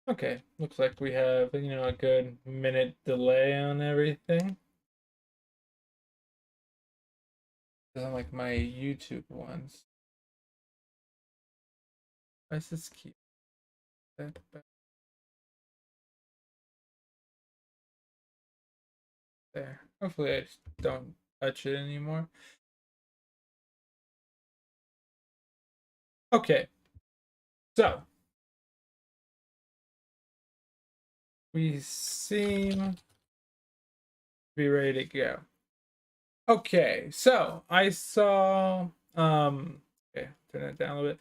Okay, looks like we have, a good minute delay on everything. Doesn't like my YouTube ones. Let's just keep that back there. Hopefully I just don't touch it anymore. Okay, so we seem to be ready to go. Okay, so I saw okay, turn it down a little bit.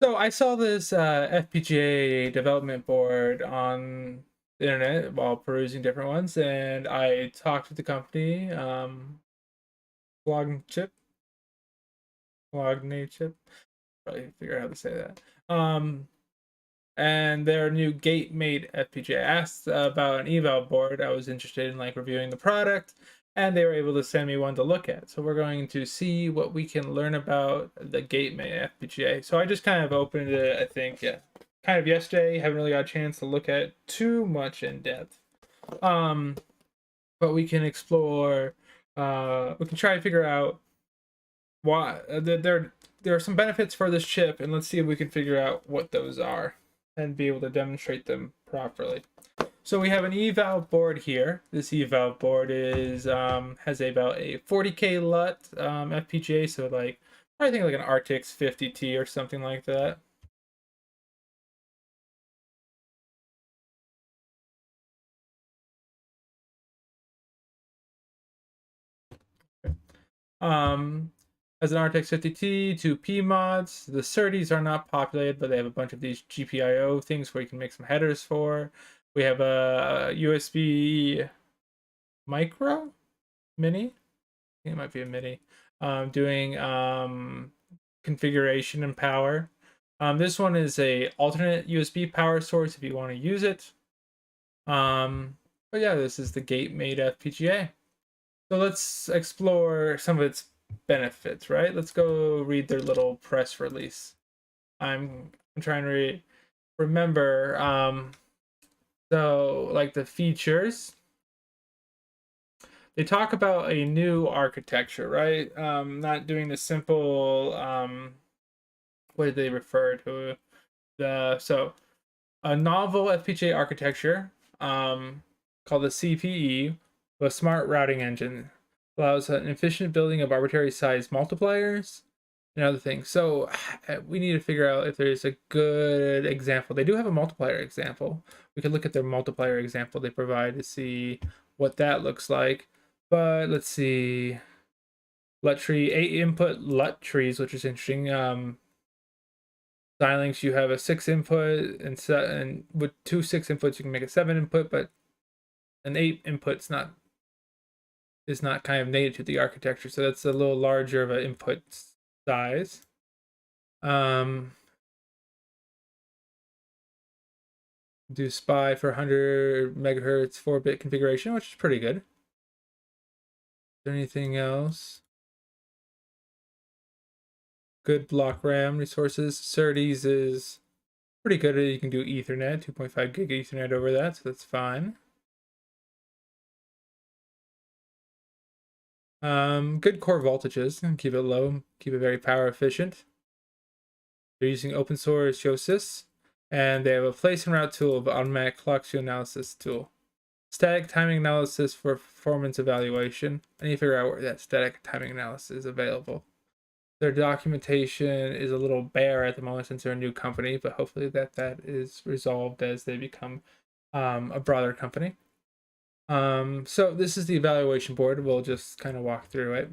So I saw this FPGA development board on the internet while perusing different ones, and I talked with the company, Cologne Chip, Cologne Chip, probably figure out how to say that. And their new GateMate FPGA. I asked about an eval board. I was interested in like reviewing the product, and they were able to send me one to look at. So we're going to see what we can learn about the GateMate FPGA. So I just kind of opened it, I think, yeah, kind of yesterday. Haven't really got a chance to look at too much in depth. But we can explore. We can try to figure out why there are some benefits for this chip, and let's see if we can figure out what those are and be able to demonstrate them properly. So we have an eval board here. This eval board is has about a 40K LUT FPGA, so like I think like an RTX 50T or something like that. Um, as an RTX 50T, two P mods. The SerDes are not populated, but they have a bunch of these GPIO things where you can make some headers for. We have a USB micro mini. I think it might be a mini. Doing configuration and power. This one is a alternate USB power source if you want to use it. But yeah, this is the GateMate FPGA. So let's explore some of its benefits, right? Let's go read their little press release. I'm trying to remember. So like the features, they talk about a new architecture, right? Not doing the simple. What did they refer to? A novel FPGA architecture, called the CPE, with a smart routing engine, allows an efficient building of arbitrary size multipliers and other things. So we need to figure out if there's a good example. They do have a multiplier example. We could look at their multiplier example they provide to see what that looks like. But let's see. LUT tree, 8 input LUT trees, which is interesting. Xilinx, you have a 6 input, and with 2 6 inputs, you can make a 7 input, but an 8 input's not is not kind of native to the architecture, so that's a little larger of an input size. Do SPI for 100 megahertz 4-bit configuration, which is pretty good. Is there anything else? Good block RAM resources. SerDes is pretty good. You can do Ethernet, 2.5 gig Ethernet over that, so that's fine. Good core voltages, and keep it low, keep it very power efficient. They're using open source YOSYS, and they have a place and route tool of automatic clock skew analysis tool. Static timing analysis for performance evaluation. I need to figure out where that static timing analysis is available. Their documentation is a little bare at the moment since they're a new company, but hopefully that is resolved as they become a broader company. So this is the evaluation board. We'll just kind of walk through it.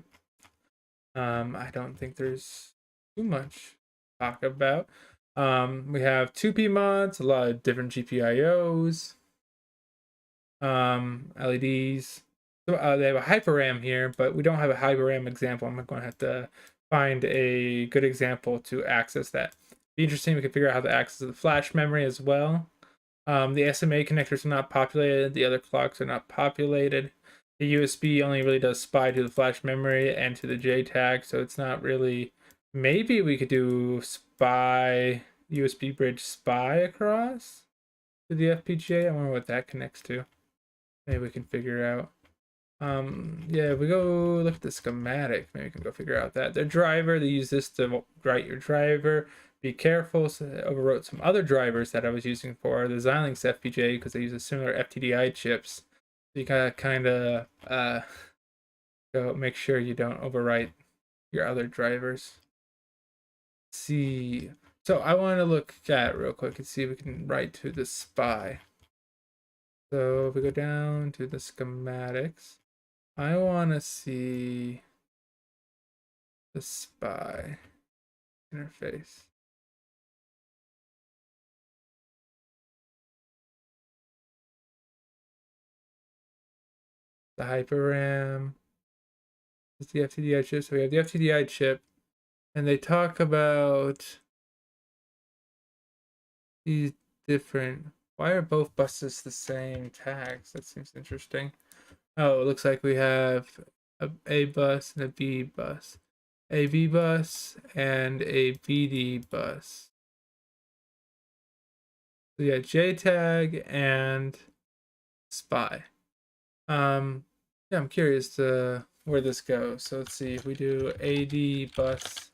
I don't think there's too much to talk about. We have 2P mods, a lot of different GPIOs, LEDs. So, they have a HyperRAM here, but we don't have a HyperRAM example. I'm going to have to find a good example to access that. Be interesting. We can figure out how to access the flash memory as well. The SMA connectors are not populated. The other clocks are not populated. The USB only really does SPI to the flash memory and to the JTAG, so it's not really. Maybe we could do SPI USB bridge SPI across to the FPGA. I wonder what that connects to. Maybe we can figure out. Yeah, if we go look at the schematic, maybe we can go figure out that. The driver, they use this to write your driver. Be careful, so I overwrote some other drivers that I was using for the Xilinx FPGA because they use a similar FTDI chips. So you gotta kind of go make sure you don't overwrite your other drivers. Let's see, so I want to look at real quick and see if we can write to the SPI. So if we go down to the schematics, I want to see the SPI interface. The HyperRAM. It's the FTDI chip. So we have the FTDI chip, and they talk about these different. Why are both buses the same tags? That seems interesting. Oh, it looks like we have a bus and a B bus, a V bus and a BD bus. So yeah, JTAG and SPI. Yeah, I'm curious to where this goes. So let's see if we do AD bus.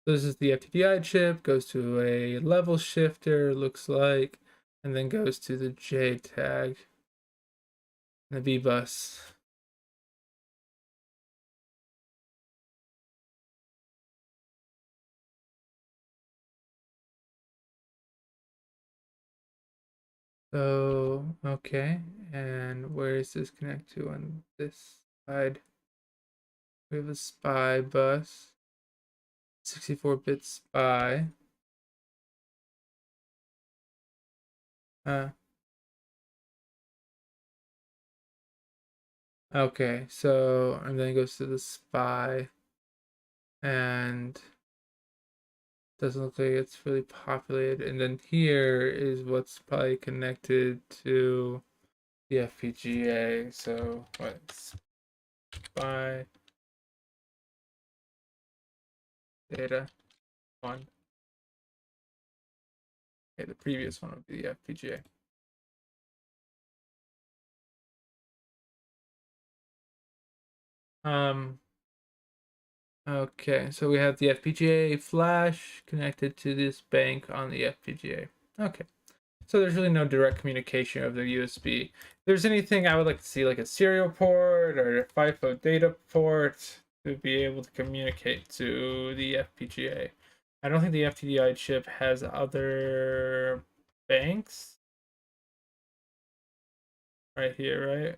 This is the FTDI chip, goes to a level shifter, looks like, and then goes to the JTAG and the B bus. So, okay, and where is this connect to on this side? We have a SPI bus, 64-bit SPI. Okay, so, and then it goes to the SPI, and doesn't look like it's really populated. And then here is what's probably connected to the FPGA. So what's SPI data 1? Okay, the previous one would be the FPGA. Okay, so we have the FPGA flash connected to this bank on the FPGA. Okay, so there's really no direct communication of the USB. If there's anything I would like to see, like a serial port or a FIFO data port to be able to communicate to the FPGA. I don't think the FTDI chip has other banks right here, right?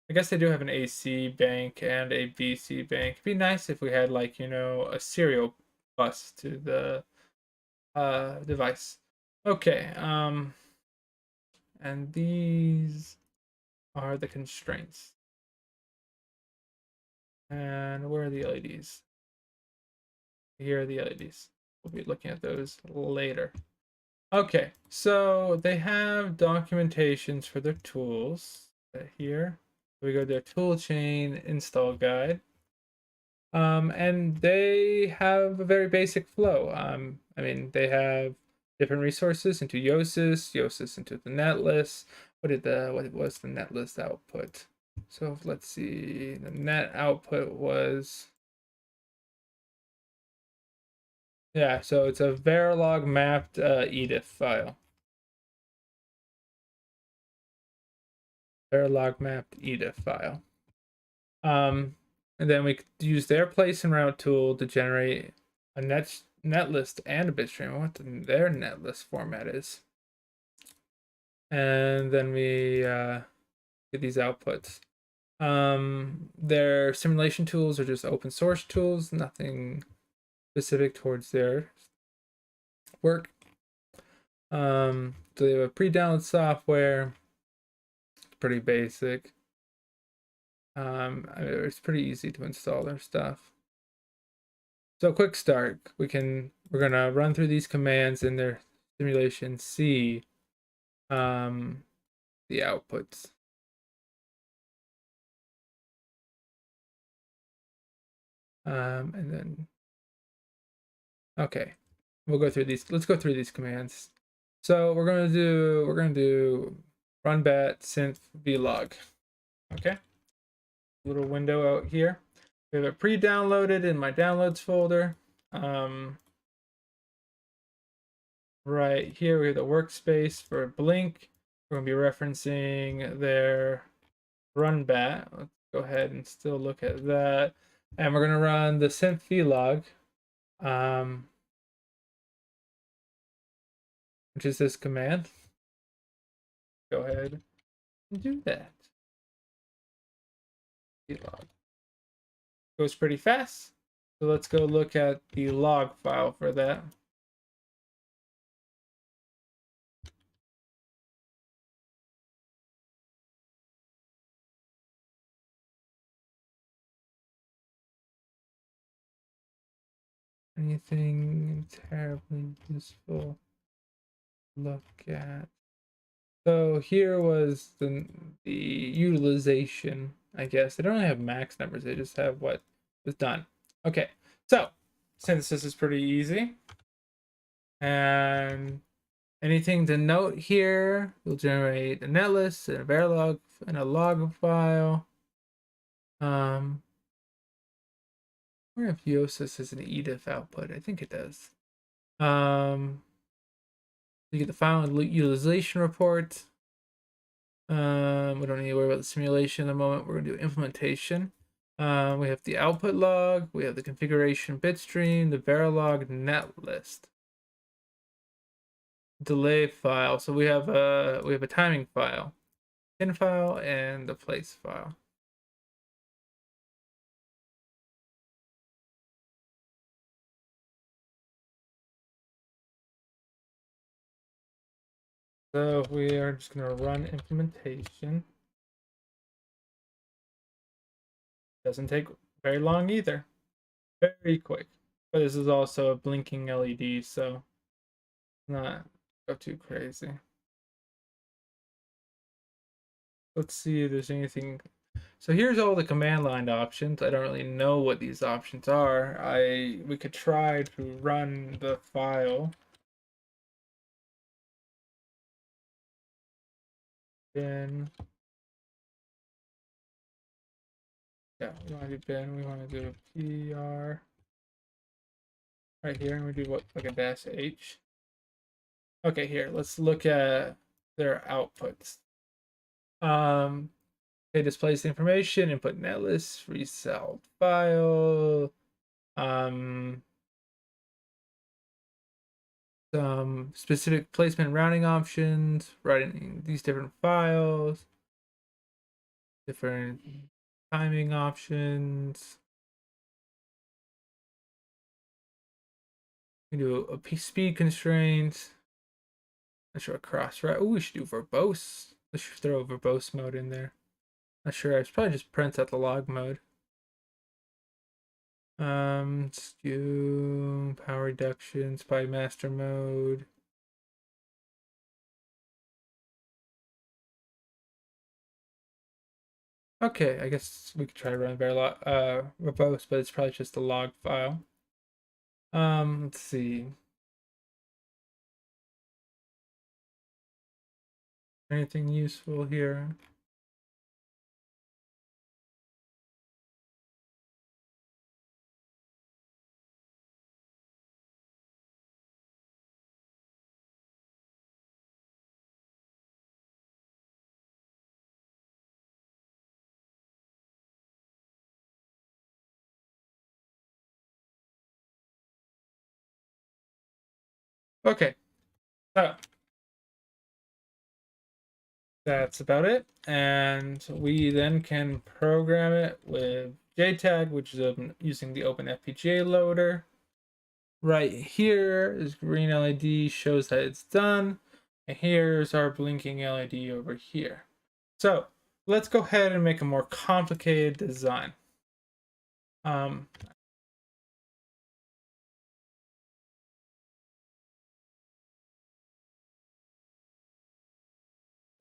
I guess they do have an AC bank and a BC bank. It'd be nice if we had, like, you know, a serial bus to the device. Okay, and these are the constraints. And where are the LEDs? Here are the LEDs. We'll be looking at those later. Okay, so they have documentations for their tools here. We go to their tool chain install guide. And they have a very basic flow. I mean, they have different resources into Yosis into the netlist. What was the netlist output? So let's see, the net output was, yeah, so it's a Verilog mapped edif file. Verilog mapped edif file. And then we could use their place and route tool to generate a netlist and a bitstream. What their netlist format is. And then we get these outputs. Their simulation tools are just open source tools, nothing specific towards their work. So they have a pre-download software, pretty basic. It's pretty easy to install their stuff. So quick start, we're gonna run through these commands in their simulation, see the outputs. And then, okay, we'll go through these. Let's go through these commands. So we're gonna do run bat synth vlog. Okay, little window out here. We have it pre-downloaded in my downloads folder. Right here we have the workspace for Blink. We're gonna be referencing their run bat. Let's go ahead and still look at that. And we're gonna run the synth vlog, which is this command. Go ahead and do that. Vlog goes pretty fast. So let's go look at the log file for that. Anything terribly useful to look at? So here was the utilization, I guess. They don't really have max numbers, they just have what was done. Okay, so synthesis is pretty easy. And anything to note here, we'll generate a netlist and a verilog and a log file. I wonder if Yosis is an edif output. I think it does. You get the file and utilization report. We don't need to worry about the simulation at the moment. We're going to do implementation. We have the output log. We have the configuration bitstream, the verilog netlist, delay file. So we have a timing file, pin file, and the place file. So we are just going to run implementation. Doesn't take very long either. Very quick. But this is also a blinking LED, so not go too crazy. Let's see if there's anything. So here's all the command line options. I don't really know what these options are. We could try to run the file. Then yeah, we want to do bin. We want to do PR right here, and we do what, like a dash H. Okay, here, let's look at their outputs. They displays the information, input netlist, resell file, some specific placement routing options, writing these different files, different timing options. We can do a speed constraint. Not sure what cross route. Oh, we should do verbose. Let's throw a verbose mode in there. Not sure. It's probably just prints out the log mode. Skew, power reduction, spy master mode. Okay, I guess we could try to run verbose, but it's probably just a log file. Let's see. Anything useful here? Okay, so that's about it. And we then can program it with JTAG, which is using the Open FPGA loader. Right here is green LED, shows that it's done. And here's our blinking LED over here. So let's go ahead and make a more complicated design.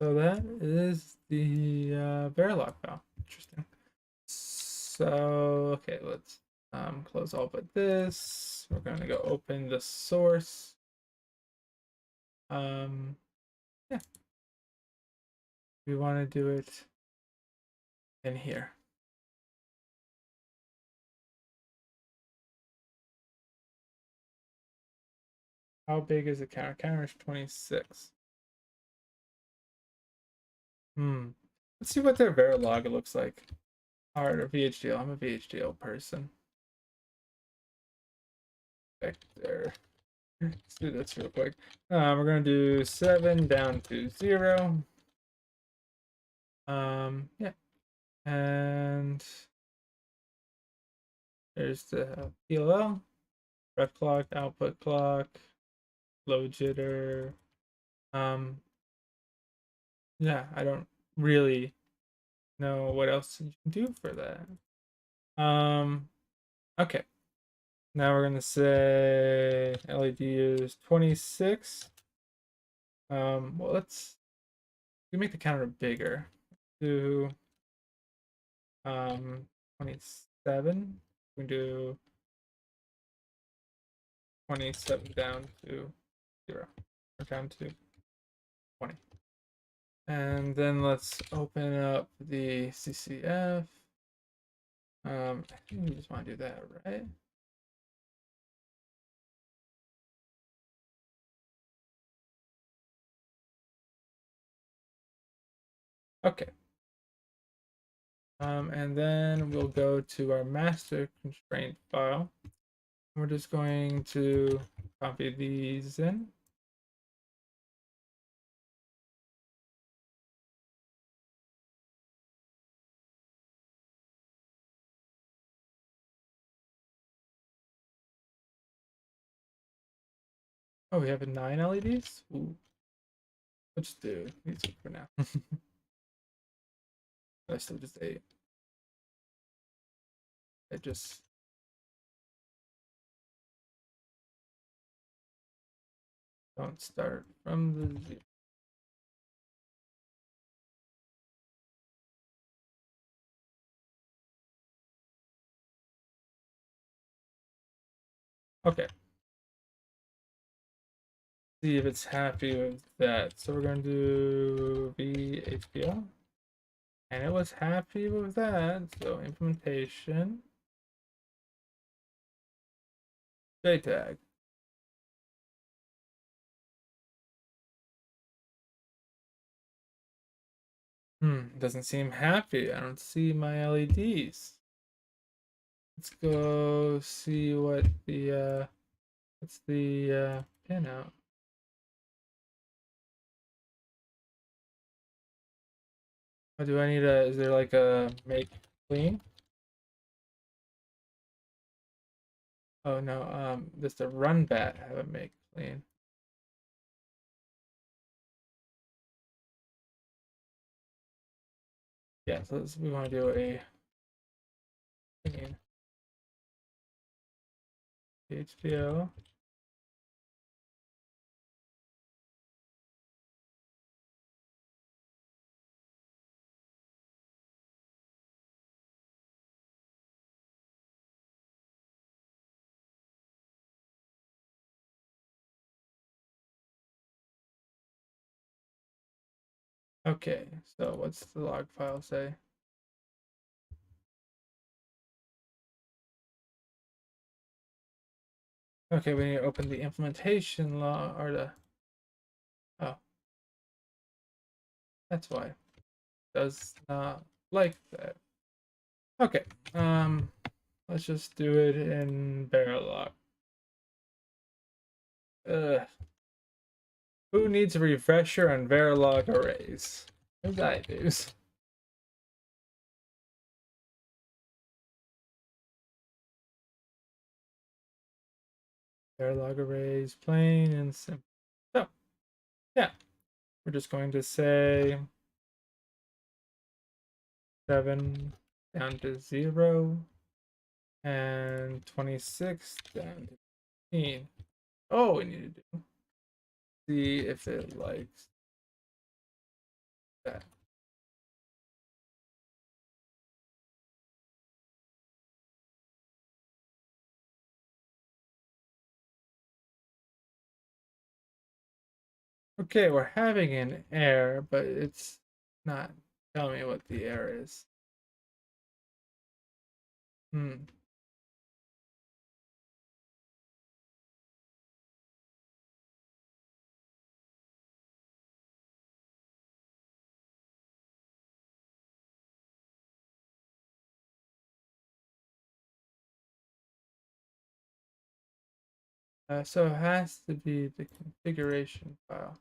So that is the Verilog file. Interesting. So, okay, let's Close all but this. We're going to go open the source. Yeah, we want to do it in here. How big is the counter? Counter is 26. Let's see what their Verilog looks like. Alright, or VHDL. I'm a VHDL person. Vector. Let's do this real quick. We're gonna do 7 down to 0. Yeah. And there's the PLL, ref clock, output clock, low jitter. Yeah, I don't really know what else you can do for that. Okay. Now we're gonna say LED is 26. Well, we make the counter bigger. Do 27. We do 27 down to 0, or down to 20. And then let's open up the CCF. I think we just want to do that, right? Okay. And then we'll go to our master constraint file. We're just going to copy these in. Oh, we have 9 LEDs? Ooh. Let's do these for now. That's still just 8. It just don't start from the 0. Okay. See if it's happy with that. So we're going to do VHPL. And it was happy with that. So implementation. JTAG. Doesn't seem happy. I don't see my LEDs. Let's go see what the what's the pinout. Oh, do I need is there like a make clean? Oh no, just a run bat have a make clean. Yeah, so we want to do a clean HPO. Okay, so what's the log file say? Okay, we need to open the implementation log or the oh, that's why. Does not like that. Okay, let's just do it in Verilog. Who needs a refresher on Verilog arrays? As I do. Verilog arrays, plain and simple. So, yeah, we're just going to say 7 down to 0 and 26 down to 15. Oh, we need to see if it likes that. Okay, we're having an error, but it's not telling me what the error is. Hmm. So it has to be the configuration file.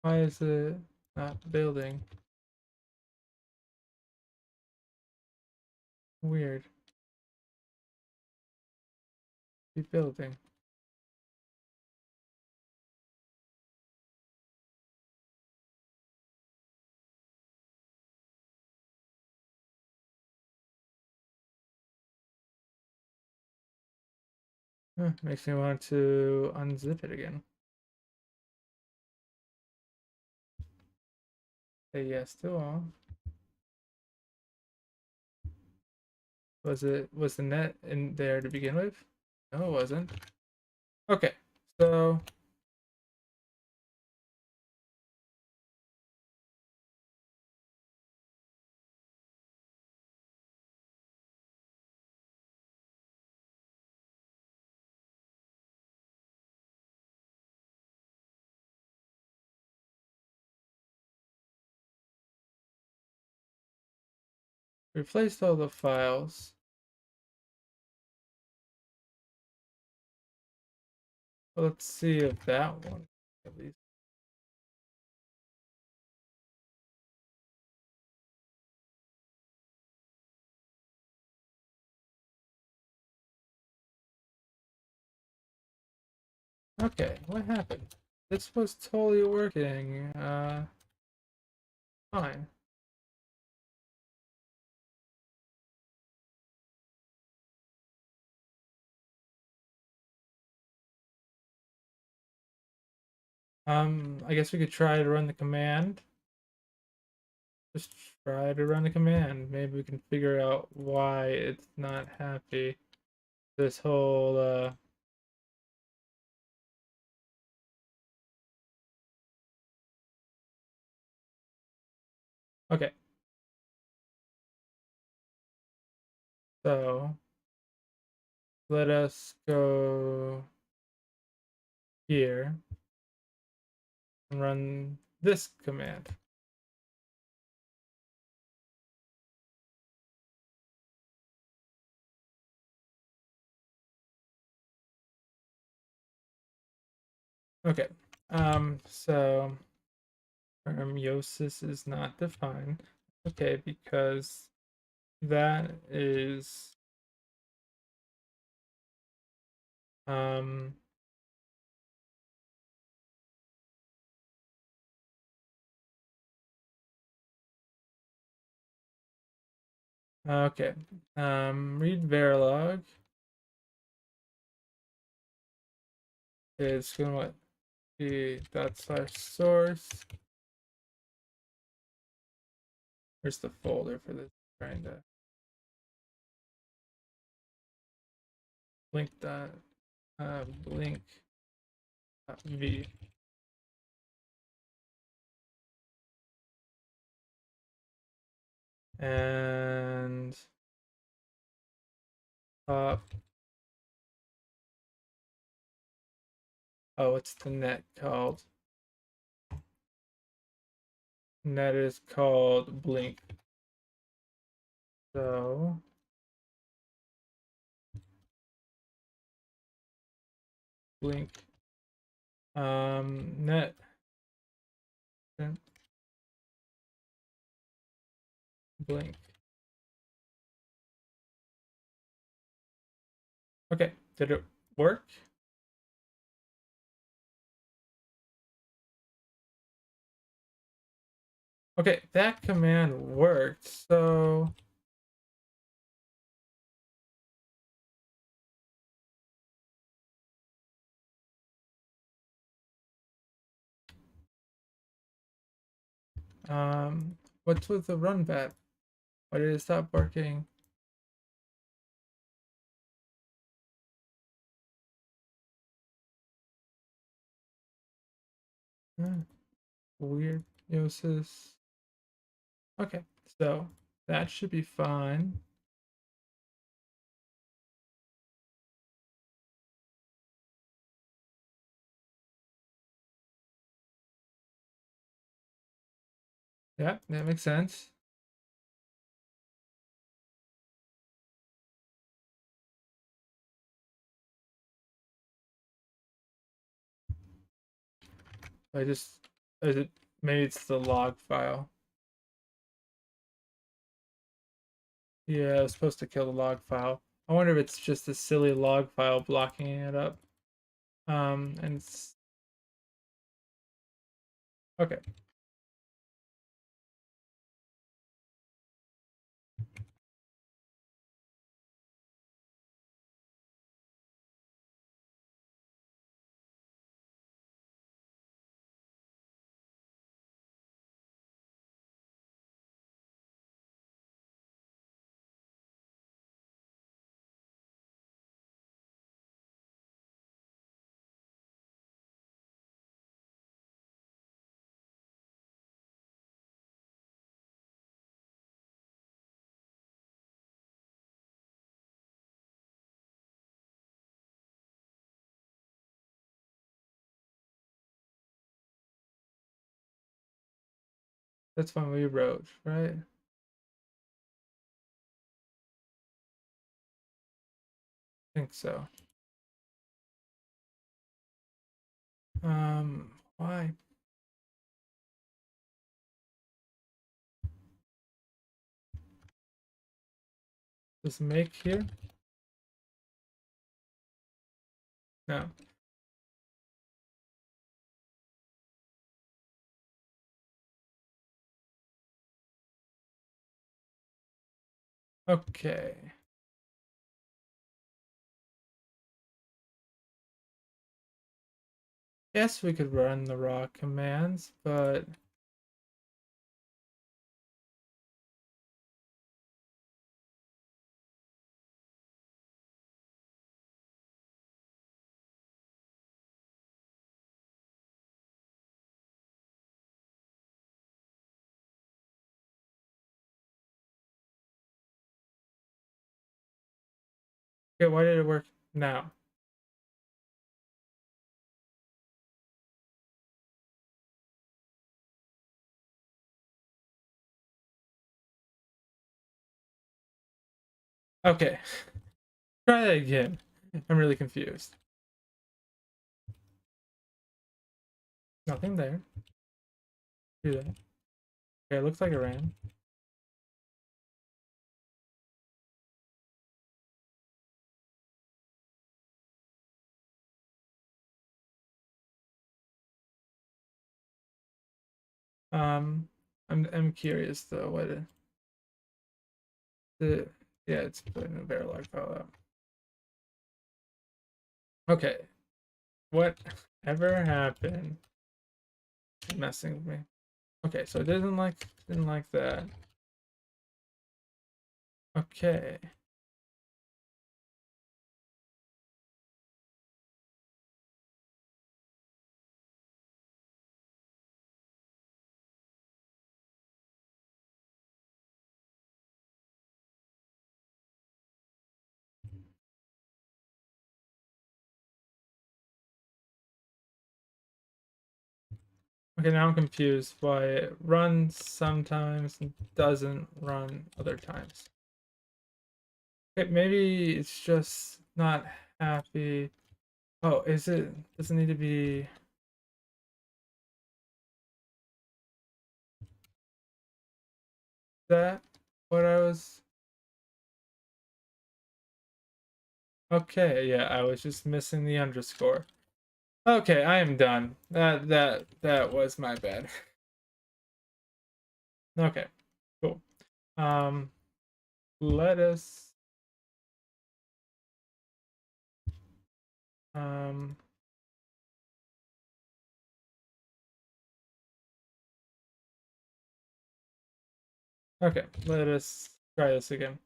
Why is it not building? Weird. Be building. Makes me want to unzip it again. Say yes to all. Was the net in there to begin with? No, it wasn't. Okay, so replaced all the files. Well, let's see if that one at least. Okay, what happened? This was totally working. Fine. I guess we could try to run the command. Just try to run the command. Maybe we can figure out why it's not happy. This whole okay. So let us go here and run this command. Okay. So meiosis is not defined. Okay, because that is um okay. Read Verilog is gonna be dot slash source. Where's the folder for this? Trying to blink dot blink dot v. And pop. Oh, what's the net called? Net is called blink. So blink net blink. Okay, did it work? Okay, that command worked, so what's with the run bat? Why did it stop working? Hmm, weird. Yosis. Okay, so that should be fine. Yeah, that makes sense. I just, is it, maybe it's the log file. Yeah, I was supposed to kill the log file. I wonder if it's just a silly log file blocking it up. And it's, okay. That's one we wrote, right? I think so. Why? Does make here? No. Okay. Guess we could run the raw commands, but okay, why did it work now? Okay, try that again. I'm really confused. Nothing there. Do that. Okay, it looks like it ran. Um, I'm curious though. The yeah, it's putting a Verilog file out. Okay, whatever happened? Messing with me. Okay, so it didn't like that. Okay. Okay, now I'm confused why it runs sometimes and doesn't run other times. Okay, maybe it's just not happy. Oh, does it need to be that? What I was Okay, yeah, I was just missing the underscore. Okay, I am done. That was my bad. Okay, cool. Let us um okay, let us try this again.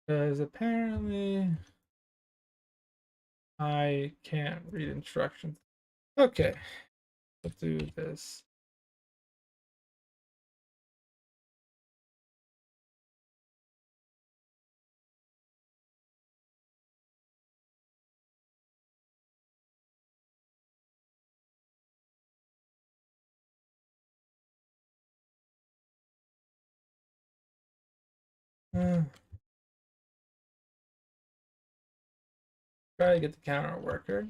Because apparently I can't read instructions. Okay, let's do this. Uh, Try to get the counter worker.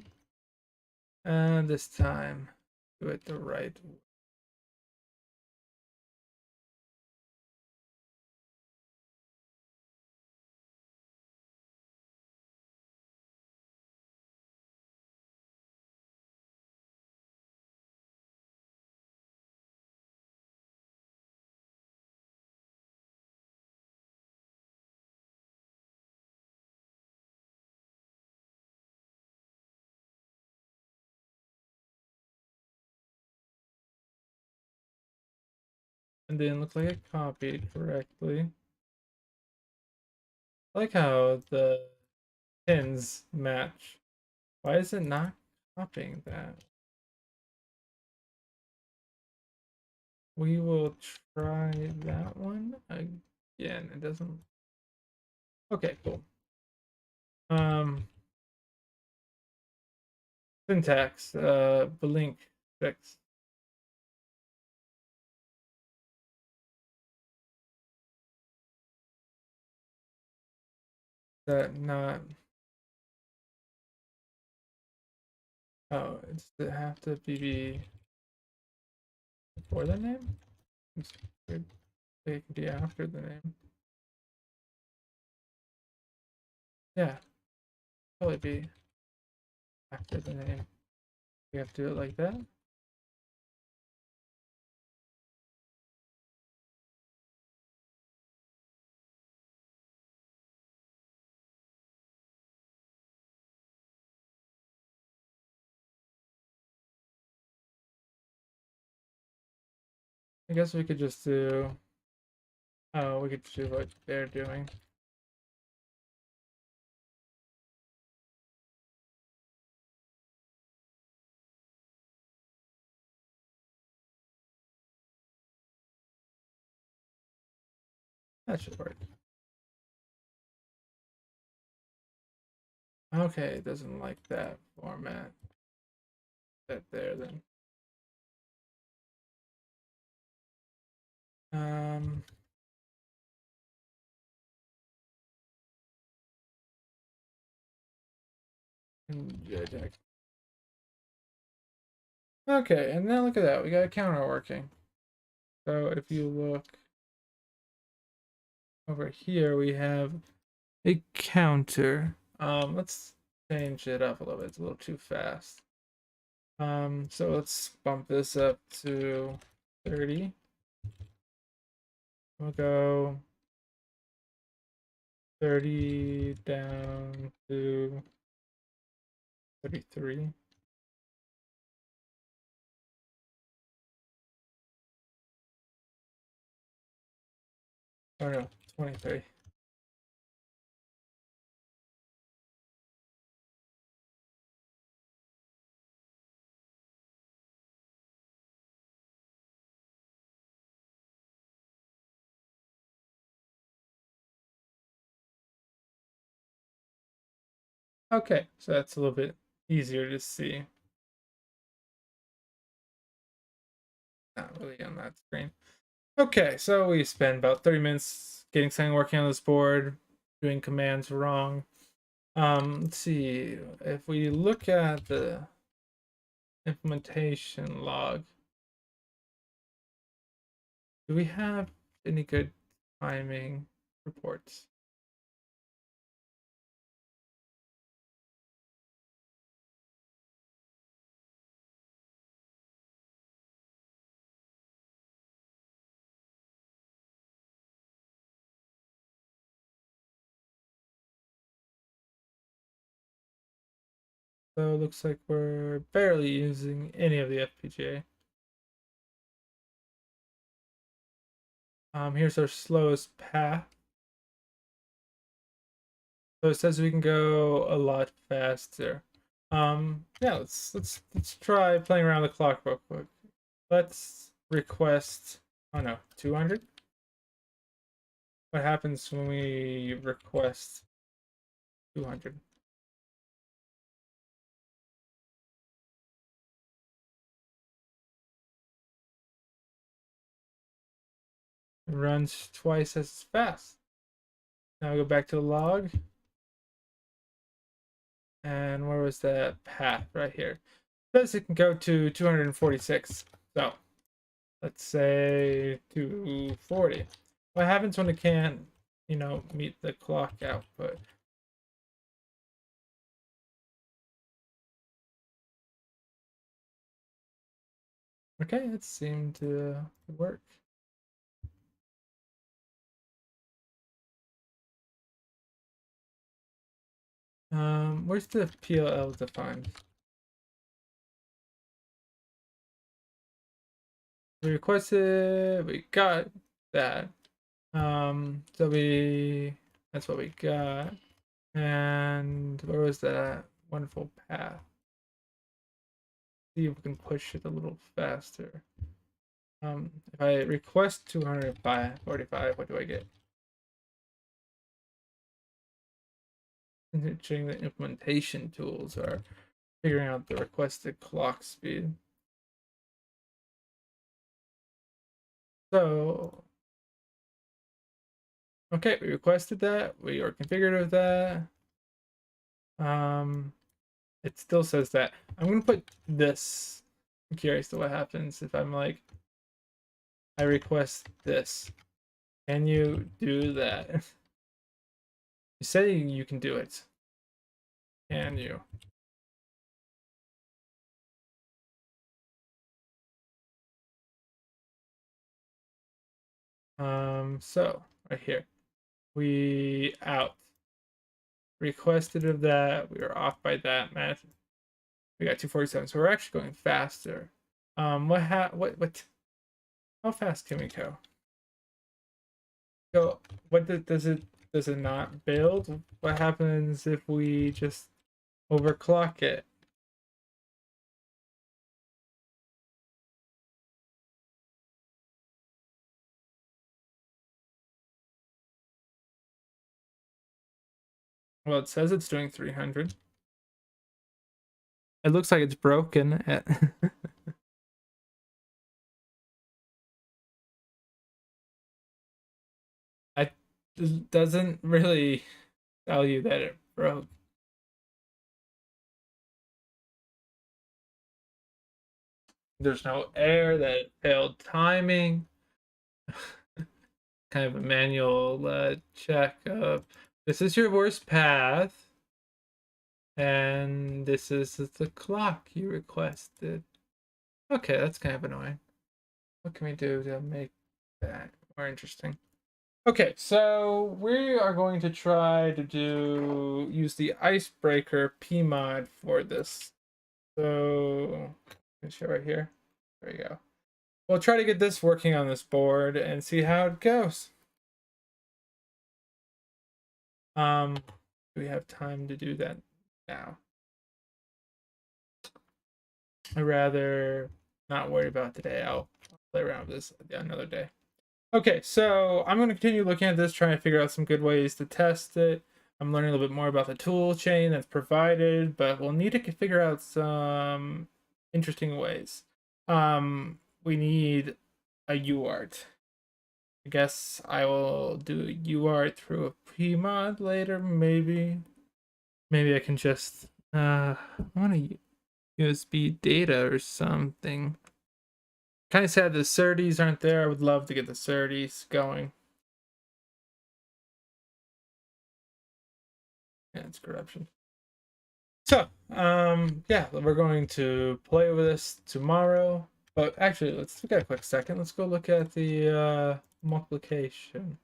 And this time, do it the right way. And didn't look like it copied correctly. I like how the pins match. Why is it not copying that? We will try that one again. It doesn't. Okay, cool. Syntax, blink fix. That not. Oh, does it have to be before the name? It's weird. It can be after the name. Yeah, probably be after the name. We have to do it like that. I guess we could just do. Oh, we could do what they're doing. That should work. Okay, it doesn't like that format. That there then. Um. JJack. Okay, and now look at that. We got a counter working. So if you look over here, we have a counter. Let's change it up a little bit. It's a little too fast. So let's bump this up to 30. We'll go 30 down to 33. Oh no, 23. Okay, so that's a little bit easier to see. Not really on that screen. Okay, so we spent about 30 minutes getting something working on this board, doing commands wrong. Let's see, if we look at the implementation log, do we have any good timing reports? So it looks like we're barely using any of the FPGA. Here's our slowest path. So it says we can go a lot faster. Yeah, let's try playing around the clock real quick. Let's request, oh no, 200? What happens when we request 200? It runs twice as fast. Now we go back to the log. And where was that path? Right here. It says it can go to 246. So let's say 240. What happens when it can't, meet the clock output? Okay, it seemed to work. Where's the PLL defined? We requested, we got that. That's what we got. And where was that wonderful path? See if we can push it a little faster. If I request 245, what do I get? Changing the implementation tools are figuring out the requested clock speed. So, okay, we requested that. We are configured with that. It still says that. I'm gonna put this. I'm curious to what happens if I'm like, I request this. Can you do that? You say you can do it. Can you? So right here, we out requested of that. We were off by that much. We got 247, so we're actually going faster. What? How fast can we go? So does it not build? What happens if we just overclock it? Well, it says it's doing 300. It looks like it's broken. It doesn't really tell you that it broke. There's no error that it failed timing. Kind of a manual check of this is your worst path, and this is the clock you requested. Okay, that's kind of annoying. What can we do to make that more interesting? Okay, so we are going to try to use the icebreaker pmod for this. So let's show right here. There you go. We'll try to get this working on this board and see how it goes. Do we have time to do that now? I'd rather not worry about today. I'll play around with this another day. Okay, so I'm going to continue looking at this, trying to figure out some good ways to test it. I'm learning a little bit more about the tool chain that's provided, but we'll need to figure out some interesting ways. We need a UART. I guess I will do a UART through a pmod later, maybe. Maybe I can just I want to USB data or something. Kind of sad the SerDes aren't there. I would love to get the SerDes going. Yeah, it's corruption. So, yeah, we're going to play with this tomorrow. But actually, let's take a quick second. Let's go look at the multiplication.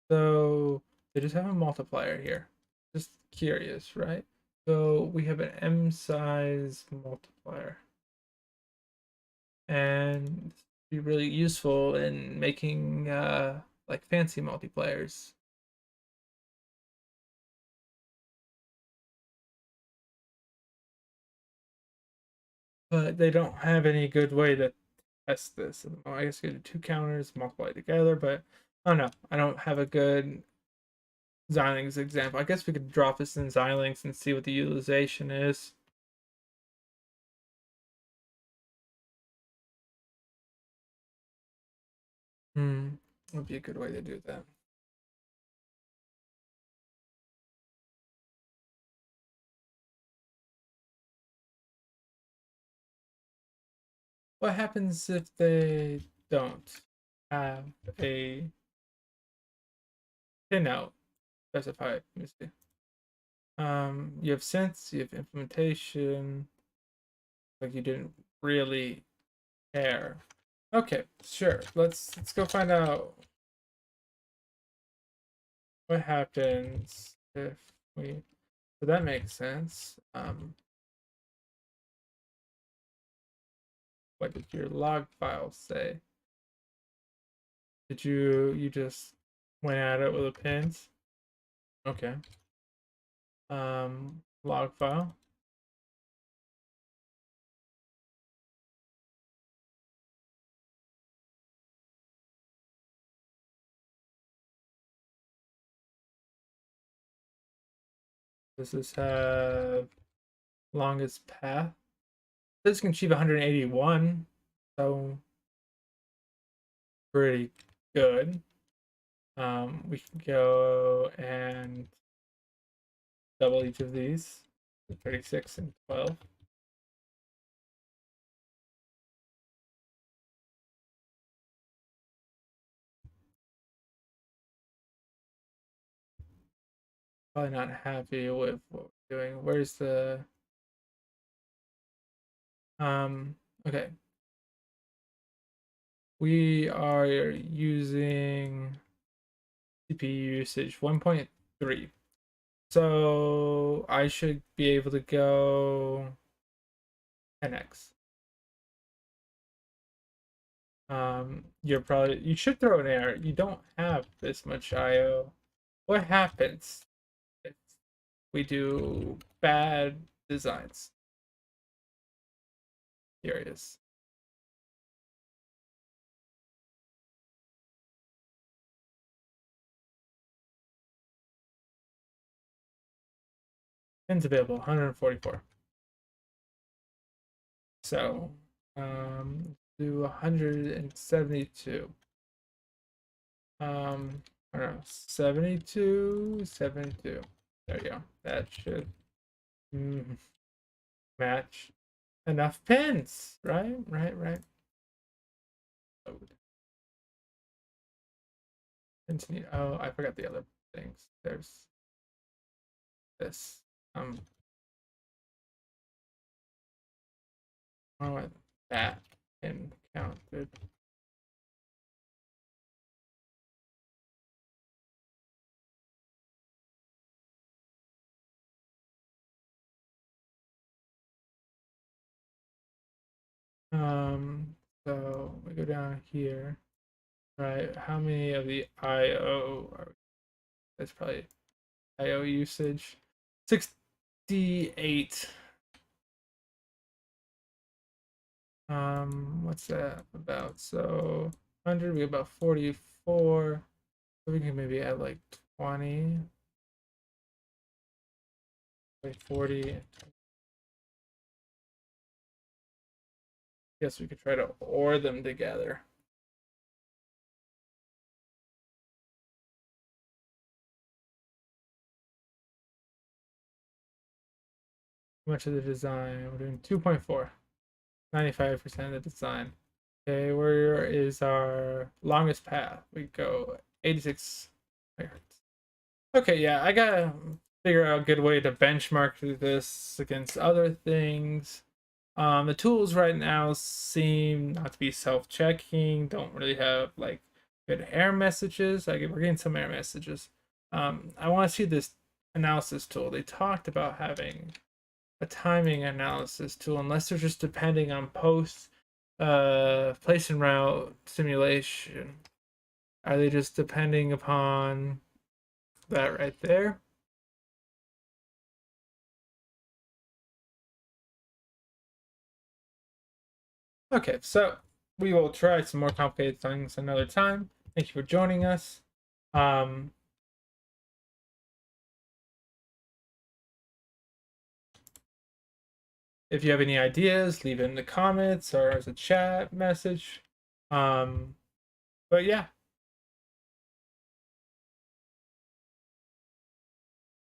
So, they just have a multiplier here. Just curious, right? So we have an M size multiplier, and this would be really useful in making like fancy multipliers. But they don't have any good way to test this. I guess you do two counters, multiply together, but I don't know. I don't have a good Xilinx example. I guess we could drop this in Xilinx and see what the utilization is. Would be a good way to do that. What happens if they don't have a pinout specified? Let me see. You have sense, you have implementation. Like you didn't really care. Okay, sure. Let's go find out what happens if we. So that makes sense. What did your log file say? Did you just went at it with the pins? Okay. Log file. Does this have longest path? This can achieve 181, so pretty good. We can go and double each of these, 36 and 12. Probably not happy with what we're doing. Where's the okay. We are using CPU usage 1.3. So I should be able to go 10x. You should throw an error. You don't have this much IO. What happens if we do bad designs? Curious. Pins available 144. So do 172. I don't know, 72, 72. There you go. That should match enough pins, right? Right. Load. Continue. Oh, I forgot the other things. There's this. I want that pin counted. So we go down here, right? How many of the IO are we? That's probably IO usage. 68. What's that about? So 100, we have about 44. So we can maybe add like 20, like 40. Guess we could try to OR them together. How much of the design? We're doing 2.4. 95% of the design. Okay, where is our longest path? We go 86 megahertz. Okay, yeah, I gotta figure out a good way to benchmark this against other things. The tools right now seem not to be self-checking, don't really have like good error messages. We're getting some error messages. I want to see this analysis tool. They talked about having a timing analysis tool, unless they're just depending on place and route simulation. Are they just depending upon that right there? Okay, so we will try some more complicated things another time. Thank you for joining us. If you have any ideas, leave it in the comments or as a chat message. But yeah.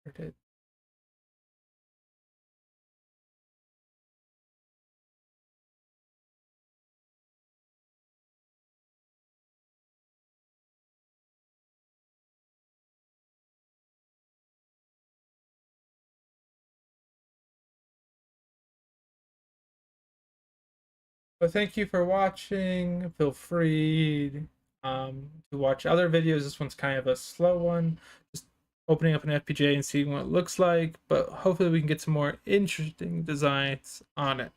Okay. But thank you for watching. Feel free to watch other videos. This one's kind of a slow one, just opening up an FPGA and seeing what it looks like, but hopefully we can get some more interesting designs on it.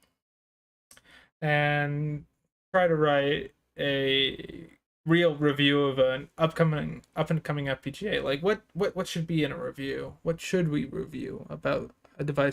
And try to write a real review of an up and coming FPGA. Like what should be in a review? What should we review about a device